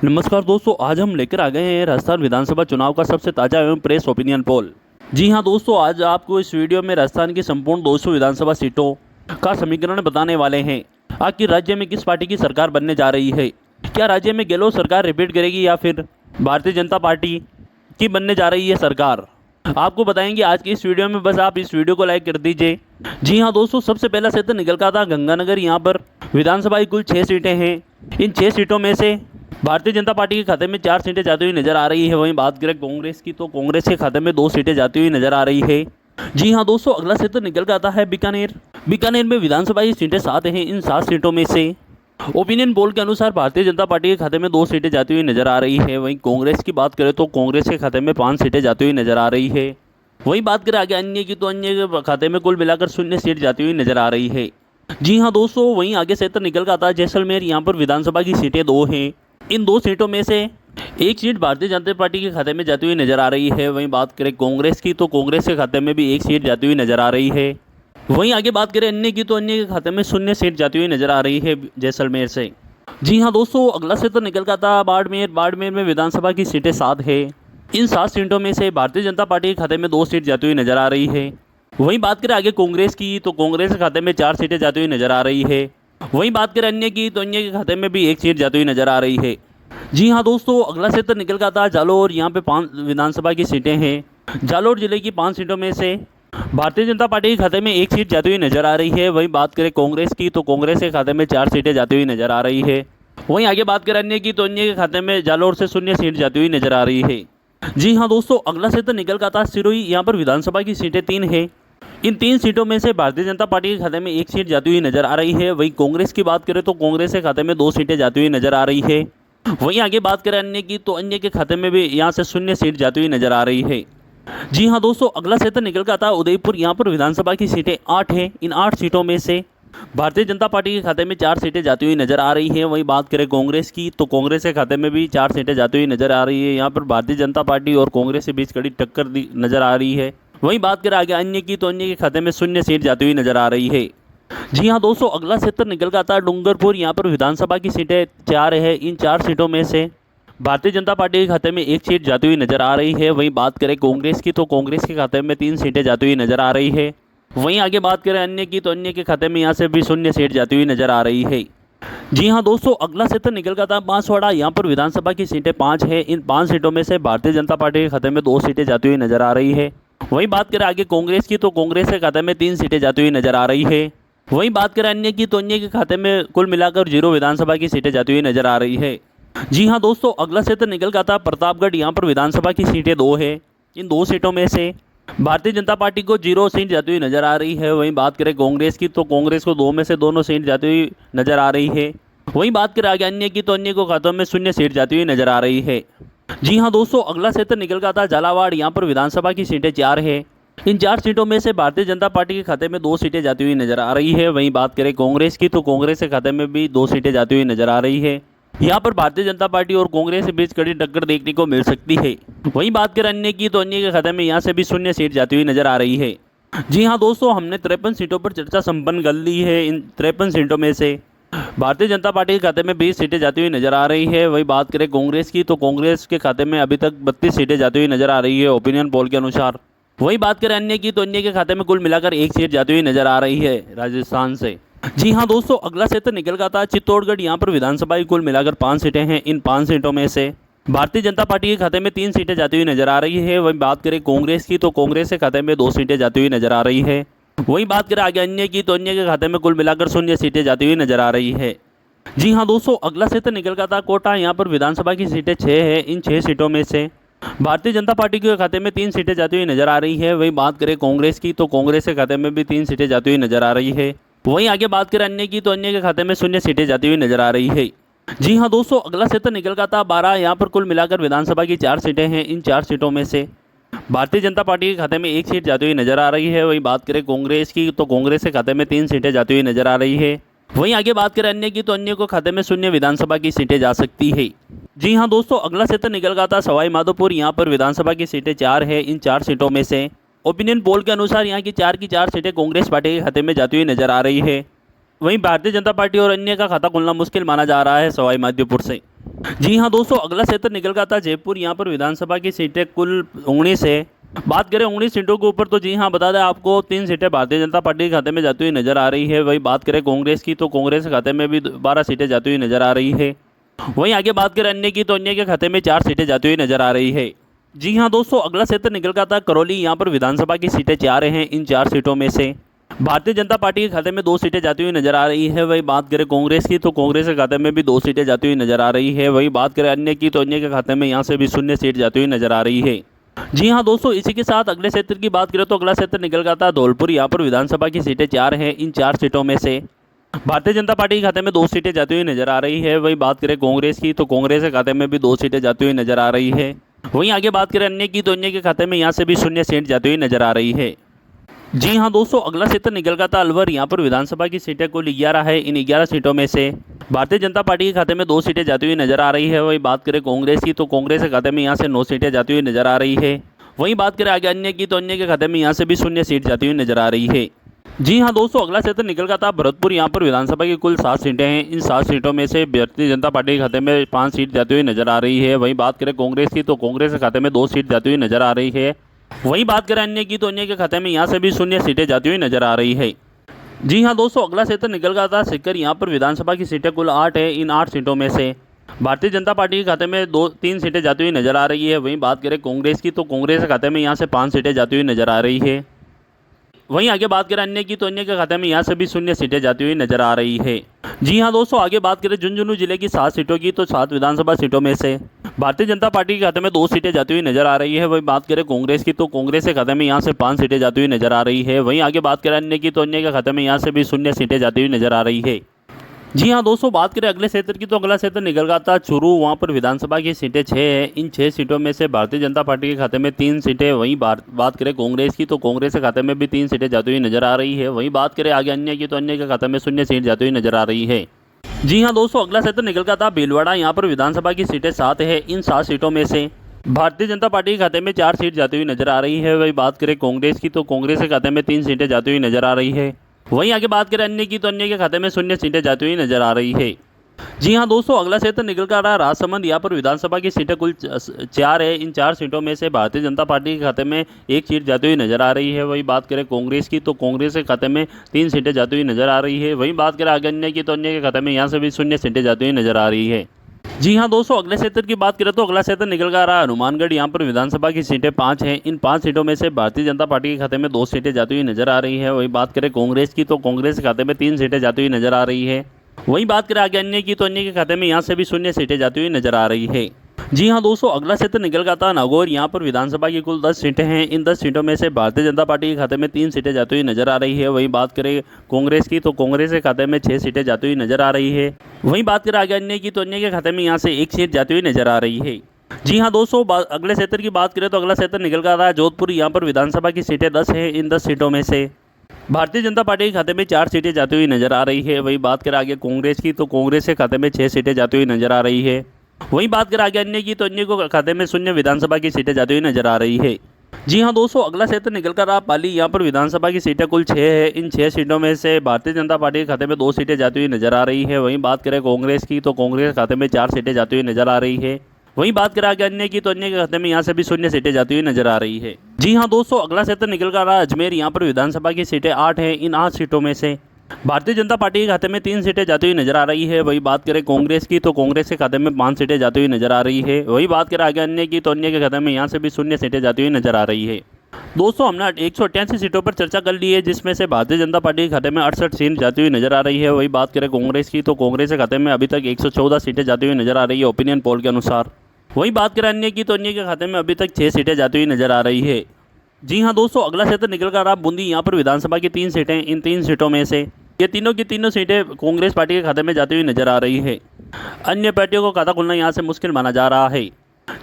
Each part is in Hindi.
नमस्कार दोस्तों, आज हम लेकर आ गए हैं राजस्थान विधानसभा चुनाव का सबसे ताज़ा एवं प्रेस ओपिनियन पोल। जी हां दोस्तों, आज आपको इस वीडियो में राजस्थान की संपूर्ण 200 विधानसभा सीटों का समीकरण बताने वाले हैं। आखिर राज्य में किस पार्टी की सरकार बनने जा रही है? क्या राज्य में गहलोत सरकार रिपीट करेगी या फिर भारतीय जनता पार्टी की बनने जा रही है सरकार? आपको बताएंगे आज की इस वीडियो में, बस आप इस वीडियो को लाइक कर दीजिए। जी हाँ दोस्तों, सबसे पहला क्षेत्र निकल का था गंगानगर। यहाँ पर विधानसभा की कुल 6 सीटें हैं। इन 6 सीटों में से भारतीय जनता पार्टी के खाते में 4 सीटें जाती हुई नजर आ रही है। वहीं बात करें कांग्रेस की, तो कांग्रेस के खाते में 2 सीटें जाती हुई नजर आ रही है। जी हाँ दोस्तों, अगला क्षेत्र निकल कर आता है बीकानेर। बीकानेर में विधानसभा की सीटें 7 हैं। इन 7 सीटों में से ओपिनियन पोल के अनुसार भारतीय जनता पार्टी के खाते में 2 सीटें जाती हुई नजर आ रही है। वहीं कांग्रेस की बात करें तो कांग्रेस के खाते में 5 सीटें जाती हुई नजर आ रही है। वहीं बात करें आगे अन्य की, तो अन्य के खाते में कुल मिलाकर 0 सीट जाती हुई नजर आ रही है। जी हाँ दोस्तों, वहीं आगे क्षेत्र निकल कर आता है जैसलमेर। यहाँ पर विधानसभा की सीटें 2 हैं। इन 2 सीटों में से 1 सीट भारतीय जनता पार्टी के खाते में जाती हुई नजर आ रही है। वहीं बात करें कांग्रेस की, तो कांग्रेस के खाते में भी 1 सीट जाती हुई नजर आ रही है। वहीं आगे बात करें अन्य की, तो अन्य के खाते में 0 सीट जाती हुई नजर आ रही है जैसलमेर से। जी हाँ दोस्तों, अगला क्षेत्र निकल का था बाड़मेर। बाड़मेर में विधानसभा की सीटें 7 है। इन 7 सीटों में से भारतीय जनता पार्टी के खाते में 2 सीट जाती हुई नजर आ रही है। वहीं बात करें आगे कांग्रेस की, तो कांग्रेस के खाते में 4 सीटें जाती हुई नजर आ रही है। वहीं बात करें अन्य की, तो अन्य के खाते में भी 1 सीट जाती हुई नजर आ रही है। जी हाँ दोस्तों, अगला क्षेत्र निकल का था जालोर। यहाँ पे 5 विधानसभा की सीटें हैं। जालोर जिले की 5 सीटों में से भारतीय जनता पार्टी के खाते में 1 सीट जाती हुई नजर आ रही है। वहीं बात करें कांग्रेस की, तो कांग्रेस के खाते में 4 सीटें जाती हुई नजर आ रही है। वहीं आगे बात करें अन्य की, तो अन्य के खाते में जालोर से 0 सीट जाती हुई नजर आ रही है। जी हाँ दोस्तों, अगला क्षेत्र निकल का था सिरोही। यहाँ पर विधानसभा की सीटें 3 हैं। इन 3 सीटों में से भारतीय जनता पार्टी के खाते में 1 सीट जाती हुई नजर आ रही है। वहीं कांग्रेस की बात करें तो कांग्रेस के खाते में 2 सीटें जाती हुई नजर आ रही है। वहीं आगे बात करें अन्य की, तो अन्य के खाते में भी यहाँ से 0 सीट जाती हुई नजर आ रही है। जी हाँ दोस्तों, अगला क्षेत्र निकल का था उदयपुर। यहाँ पर विधानसभा की सीटें 8 हैं। इन 8 सीटों में से भारतीय जनता पार्टी के खाते में 4 सीटें जाती हुई नजर आ रही है। वहीं बात करें कांग्रेस की, तो कांग्रेस के खाते में भी 4 सीटें जाती हुई नजर आ रही है। यहाँ पर भारतीय जनता पार्टी और कांग्रेस के बीच कड़ी टक्कर नजर आ रही है। वहीं बात करें आगे अन्य की, तो अन्य के खाते में 0 सीट जाती हुई नजर आ रही है। जी हाँ दोस्तों, अगला क्षेत्र निकल का आता है डूंगरपुर। यहाँ पर विधानसभा की सीटें 4 है। इन 4 सीटों में से भारतीय जनता पार्टी के खाते में 1 सीट जाती हुई नजर आ रही है। वहीं बात करें कांग्रेस की, तो कांग्रेस के खाते में 3 सीटें जाती हुई नजर आ रही है। वहीं आगे बात करें अन्य की, तो अन्य के खाते में यहाँ से भी 0 सीट जाती हुई नजर आ रही है। जी हाँ दोस्तों, अगला क्षेत्र निकल का था बांसवाड़ा। यहाँ पर विधानसभा की सीटें 5 है। इन 5 सीटों में से भारतीय जनता पार्टी के खाते में 2 सीटें जाती हुई नजर आ रही है। वहीं बात करें आगे कांग्रेस की, तो कांग्रेस के खाते में 3 सीटें जाती हुई नजर आ रही है। वहीं बात करें अन्य की, तो अन्य के खाते में कुल मिलाकर 0 विधानसभा की सीटें जाती हुई नजर आ रही है। जी हाँ दोस्तों, अगला क्षेत्र निकल का था प्रतापगढ़। यहाँ पर विधानसभा की सीटें 2 है। इन 2 सीटों में से भारतीय जनता पार्टी को 0 सीट जाती हुई नजर आ रही है। वहीं बात करें कांग्रेस की, तो कांग्रेस को 2 में से दोनों सीट जाती हुई नजर आ रही है। वहीं बात करें आगे अन्य की, तो अन्य को खातों में 0 सीट जाती हुई नजर आ रही है। जी हाँ दोस्तों, अगला क्षेत्र निकल का था झालावाड़। यहाँ पर विधानसभा की सीटें 4 है। इन 4 सीटों में से भारतीय जनता पार्टी के खाते में 2 सीटें जाती हुई नजर आ रही है। वहीं बात करें कांग्रेस की, तो कांग्रेस के खाते में भी 2 सीटें जाती हुई नजर आ रही है। यहाँ पर भारतीय जनता पार्टी और कांग्रेस के बीच कड़ी टक्कर देखने को मिल सकती है। वहीं बात करें अन्य की, तो अन्य के खाते में यहाँ से भी 0 सीट जाती हुई नजर आ रही है। जी हाँ दोस्तों, हमने 53 सीटों पर चर्चा संपन्न कर ली है। इन 53 सीटों में से भारतीय जनता पार्टी के खाते में 20 सीटें जाती हुई नजर आ रही है। वहीं बात करें कांग्रेस की, तो कांग्रेस के खाते में अभी तक 32 सीटें जाती हुई नजर आ रही है ओपिनियन पोल के अनुसार। वहीं बात करें अन्य की, तो अन्य के खाते में कुल मिलाकर 1 सीट जाती हुई नजर आ रही है राजस्थान से। जी हाँ दोस्तों, अगला क्षेत्र निकल का था चित्तौड़गढ़। यहाँ पर विधानसभा की कुल मिलाकर 5 सीटें हैं। इन 5 सीटों में से भारतीय जनता पार्टी के खाते में 3 सीटें जाती हुई नजर आ रही है। वहीं बात करें कांग्रेस की, तो कांग्रेस के खाते में 2 सीटें जाती हुई नजर आ रही है। वहीं बात करें आगे अन्य की, तो अन्य के खाते में कुल मिलाकर 0 सीटें जाती हुई नजर आ रही है। जी हाँ दोस्तों, अगला क्षेत्र निकल का था कोटा। यहाँ पर विधानसभा की सीटें 6 है। इन 6 सीटों में से भारतीय जनता पार्टी के खाते में 3 सीटें जाती हुई नजर आ रही है। वहीं बात करें कांग्रेस की, तो कांग्रेस के खाते में भी 3 सीटें जाती हुई नजर आ रही है। वहीं आगे बात करें अन्य की, तो अन्य के खाते में 0 सीटें जाती हुई नजर आ रही है। जी हाँ दोस्तों, अगला क्षेत्र निकल का था 12। यहाँ पर कुल मिलाकर विधानसभा की 4 सीटें हैं। इन 4 सीटों में से भारतीय जनता पार्टी के खाते में 1 सीट जाती हुई नजर आ रही है। वहीं बात करें कांग्रेस की, तो कांग्रेस के खाते में 3 सीटें जाती हुई नजर आ रही है। वहीं आगे बात करें अन्य की, तो अन्य को खाते में 0 विधानसभा की सीटें जा सकती है। जी हाँ दोस्तों, अगला क्षेत्र निकल का था सवाई माधोपुर। यहाँ पर विधानसभा की सीटें 4 है। इन 4 सीटों में से ओपिनियन पोल के अनुसार यहाँ की 4 सीटें कांग्रेस पार्टी के खाते में जाती हुई नजर आ रही है। वहीं भारतीय जनता पार्टी और अन्य का खाता खुलना मुश्किल माना जा रहा है सवाई माधोपुर से। जी हाँ दोस्तों, अगला क्षेत्र निकल का था जयपुर। यहाँ पर विधानसभा की सीटें कुल 19 है। बात करें 19 सीटों के ऊपर तो जी हाँ बता दें आपको 3 सीटें भारतीय जनता पार्टी के खाते में जाती हुई नजर आ रही है। वही बात करें कांग्रेस की तो कांग्रेस के खाते में भी 12 सीटें जाती हुई नजर आ रही है। वहीं आगे बात करें अन्य की तो अन्य के खाते में 4 सीटें जाती हुई नजर आ रही है। जी हाँ दोस्तों, अगला क्षेत्र निकल का था करौली। यहाँ पर विधानसभा की सीटें 4 हैं। इन 4 सीटों में से भारतीय जनता पार्टी के खाते में 2 सीटें जाती हुई नजर आ रही है। वही बात करें कांग्रेस की तो कांग्रेस के खाते में भी 2 सीटें जाती हुई नजर आ रही है। वही बात करें अन्य की तो अन्य के खाते में यहाँ से भी 0 सीट जाती हुई नजर आ रही है। जी हाँ दोस्तों, इसी के साथ अगले क्षेत्र की बात करें तो अगला क्षेत्र निकल का था धौलपुर। यहाँ पर विधानसभा की सीटें 4 हैं। इन 4 सीटों में से भारतीय जनता पार्टी के खाते में 2 सीटें जाती हुई नजर आ रही है। वही बात करें कांग्रेस की तो कांग्रेस के खाते में भी 2 सीटें जाती हुई नजर आ रही है। वहीं आगे बात करें अन्य की तो अन्य के खाते में यहाँ से भी 0 सीट जाती हुई नजर आ रही है। जी हाँ दोस्तों, अगला क्षेत्र निकल का था अलवर। यहाँ पर विधानसभा की सीटें कुल 11 है। इन 11 सीटों में से भारतीय जनता पार्टी के खाते में 2 सीटें जाती हुई नजर आ रही है। वही बात करें कांग्रेस की तो कांग्रेस के खाते में यहाँ से 9 सीटें जाती हुई नजर आ रही है। वहीं बात करें आगे अन्य की तो अन्य के खाते में यहाँ से भी 0 सीट जाती हुई नजर आ रही है। जी हाँ दोस्तों, अगला क्षेत्र निकल का था भरतपुर। यहाँ पर विधानसभा की कुल 7 सीटें हैं। इन 7 सीटों में से भारतीय जनता पार्टी के खाते में 5 सीट जाती हुई नजर आ रही है। वहीं बात करें कांग्रेस की तो कांग्रेस के खाते में 2 सीट जाती हुई नजर आ रही है। वहीं बात करें अन्य की तो अन्य के खाते में यहाँ से भी 0 सीटें जाती हुई नजर आ रही है। जी हाँ दोस्तों, अगला क्षेत्र निकल का था सीकर। यहाँ पर विधानसभा की सीटें कुल 8 है। इन 8 सीटों में से भारतीय जनता पार्टी के खाते में 3 सीटें जाती हुई नजर आ रही है। वहीं बात करें कांग्रेस की तो कांग्रेस के खाते में यहाँ से 5 सीटें जाती हुई नजर आ रही है। वहीं आगे बात करें अन्य की तो अन्य के खाते में यहाँ से भी 0 सीटें जाती हुई नजर आ रही है। जी हाँ दोस्तों, आगे बात करें झुंझुनू जिले की 7 सीटों की तो 7 विधानसभा सीटों में से भारतीय जनता पार्टी के खाते में 2 सीटें जाती हुई नजर आ रही है। वहीं बात करें कांग्रेस की तो कांग्रेस के खाते में यहाँ से 5 सीटें जाती हुई नजर आ रही है। वहीं आगे बात करें अन्य की तो अन्य के खाते में यहाँ से भी 0 सीटें जाती हुई नजर आ रही है। जी हाँ दोस्तों, बात करें अगले क्षेत्र की तो अगला क्षेत्र निकल का था चूरू। वहाँ पर विधानसभा की सीटें 6 है। इन 6 सीटों में से भारतीय जनता पार्टी के खाते में 3 सीटें। वहीं बात करें कांग्रेस की तो कांग्रेस के खाते में भी 3 सीटें जाती हुई नजर आ रही है। वहीं बात करें आगे अन्य की तो अन्य के खाते में 0 सीट जाती हुई नजर आ रही है। जी हाँ दोस्तों, अगला क्षेत्र निकल का था भीलवाड़ा। यहाँ पर विधानसभा की सीटें 7 है। इन 7 सीटों में से भारतीय जनता पार्टी के खाते में 4 सीट जाती हुई नजर आ रही है। वही बात करें कांग्रेस की तो कांग्रेस के खाते में 3 सीटें जाती हुई नजर आ रही है। वहीं आगे बात करें अन्य की तो अन्य के खाते में 0 सीटें जाती हुई नजर आ रही है। जी हाँ दोस्तों, अगला क्षेत्र निकल कर रहा है राजसमंद। यहाँ पर विधानसभा की सीटें कुल 4 है। इन 4 सीटों में से भारतीय जनता पार्टी के खाते में 1 सीट जाती हुई नजर आ रही है। वही बात करें कांग्रेस की तो कांग्रेस के खाते में 3 सीटें जाती हुई नजर आ रही है। वहीं बात करें आगे अन्य की तो अन्य के खाते में यहाँ से भी 0 सीटें जाती हुई नजर आ रही है। जी हाँ दोस्तों, अगले क्षेत्र की बात करें तो अगला क्षेत्र निकल कर रहा है हनुमानगढ़। यहाँ पर विधानसभा की सीटें 5 हैं। इन 5 सीटों में से भारतीय जनता पार्टी के खाते में 2 सीटें जाती हुई नजर आ रही है। वही बात करें कांग्रेस की तो कांग्रेस के खाते में 3 सीटें जाती हुई नजर आ रही है। वहीं बात करें आगे अन्य की तो अन्य के खाते में यहाँ से भी 0 सीटें जाती हुई नजर आ रही है। जी हाँ दोस्तों, अगला क्षेत्र निकल का था नागौर। यहाँ पर विधानसभा की कुल 10 सीटें हैं। इन 10 सीटों में से भारतीय जनता पार्टी के खाते में 3 सीटें जाती हुई नजर आ रही है। वहीं बात करें कांग्रेस की तो कांग्रेस के खाते में 6 सीटें जाती हुई नजर आ रही है। वहीं बात करें आगे अन्य की तो अन्य के खाते में यहाँ से 1 सीट जाती हुई नजर आ रही है। जी हाँ दोस्तों, अगले क्षेत्र की बात करें तो अगला क्षेत्र निकल का रहा है जोधपुर। यहाँ पर विधानसभा की सीटें 10 है। इन 10 सीटों में से भारतीय जनता पार्टी के खाते में 4 सीटें जाती हुई नजर आ रही है। वही बात करें आगे कांग्रेस की तो कांग्रेस के खाते में 6 सीटें जाती हुई नजर आ रही है। वहीं बात करें आगे अन्य की तो अन्य को खाते में 0 विधानसभा की सीटें जाती हुई नजर आ रही है। जी हाँ दोस्तों, अगला क्षेत्र निकल कर रहा पाली। यहाँ पर विधानसभा की सीटें कुल 6 है। इन 6 सीटों में से भारतीय जनता पार्टी के खाते में 2 सीटें जाती हुई नजर आ रही है। वहीं बात करें कांग्रेस की तो कांग्रेस के खाते में 4 सीटें जाती हुई नजर आ रही है। वहीं बात करें आगे अन्य की तो अन्य के खाते में यहाँ से भी 0 सीटें जाती हुई नजर आ रही है। जी हाँ दोस्तों, अगला क्षेत्र निकल कर रहा है अजमेर। यहाँ पर विधानसभा की सीटें 8 है। इन 8 सीटों में से भारतीय जनता पार्टी के खाते में 3 सीटें जाती हुई नजर आ रही है। वही बात करें कांग्रेस की तो कांग्रेस के खाते में 5 सीटें जाती हुई नजर आ रही है। वही बात करें आगे अन्य की तो अन्य के खाते में यहाँ से भी 0 सीटें जाती हुई नजर आ रही है। दोस्तों, हमने 188 सीटों पर चर्चा कर ली है, जिसमें से भारतीय जनता पार्टी के खाते में 68 सीट जाती हुई नजर आ रही है। वही बात करें कांग्रेस की तो कांग्रेस के खाते में अभी तक 114 सीटें जाती हुई नजर आ रही है ओपिनियन पोल के अनुसार। वही बात करें अन्य की तो अन्य के खाते में अभी तक 6 सीटें जाती हुई नजर आ रही है। जी हाँ दोस्तों, अगला क्षेत्र निकल कर रहा बूंदी। यहाँ पर विधानसभा की 3 सीटें। इन 3 सीटों में से ये तीनों की तीनों सीटें कांग्रेस पार्टी के खाते में जाती हुई नजर आ रही है। अन्य पार्टियों को खाता खुलना यहाँ से मुश्किल माना जा रहा है।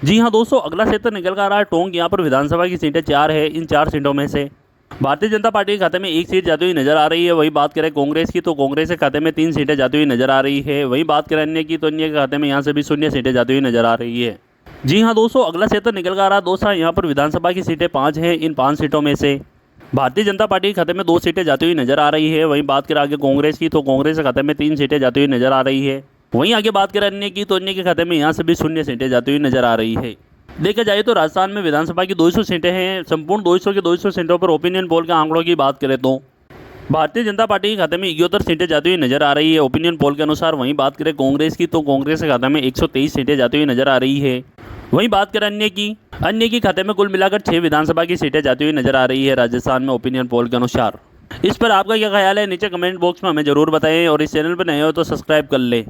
जी हाँ दोस्तों, अगला क्षेत्र निकल कर रहा है टोंक। यहाँ पर विधानसभा की सीटें 4 है। इन 4 सीटों में से भारतीय जनता पार्टी के खाते में 1 सीट जाती हुई नजर आ रही है। वही बात करें कांग्रेस की तो कांग्रेस के खाते में 3 सीटें जाती हुई नजर आ रही है। वही बात करें अन्य की तो अन्य के खाते में यहाँ से भी 0 सीटें जाती हुई नजर आ रही है। जी हाँ दोस्तों, अगला क्षेत्र निकल कर रहा दोस्तों। यहाँ पर विधानसभा की सीटें 5 हैं। इन 5 सीटों में से भारतीय जनता पार्टी के खाते में 2 सीटें जाती हुई नजर आ रही है। वहीं बात करें आगे कांग्रेस की तो कांग्रेस के खाते में 3 सीटें जाती हुई नजर आ रही है। वहीं आगे बात करें अन्य की, तो अन्य के खाते में यहाँ से भी शून्य सीटें जाती हुई नजर आ रही है। देखा जाए तो राजस्थान में विधानसभा की 200 सीटें हैं। संपूर्ण 200 के 200 सीटों पर ओपिनियन पोल के आंकड़ों की बात करें तो भारतीय जनता पार्टी के खाते में 71 सीटें जाती हुई नजर आ रही है ओपिनियन पोल के अनुसार। वहीं बात करें कांग्रेस की, तो कांग्रेस के खाते में 123 सीटें जाती हुई नजर आ रही है। वहीं बात करें अन्य की खाते में कुल मिलाकर 6 विधानसभा की सीटें जाती हुई नजर आ रही है राजस्थान में ओपिनियन पोल के अनुसार। इस पर आपका क्या ख्याल है, नीचे कमेंट बॉक्स में हमें जरूर बताएं और इस चैनल पर नए हो तो सब्सक्राइब कर लें।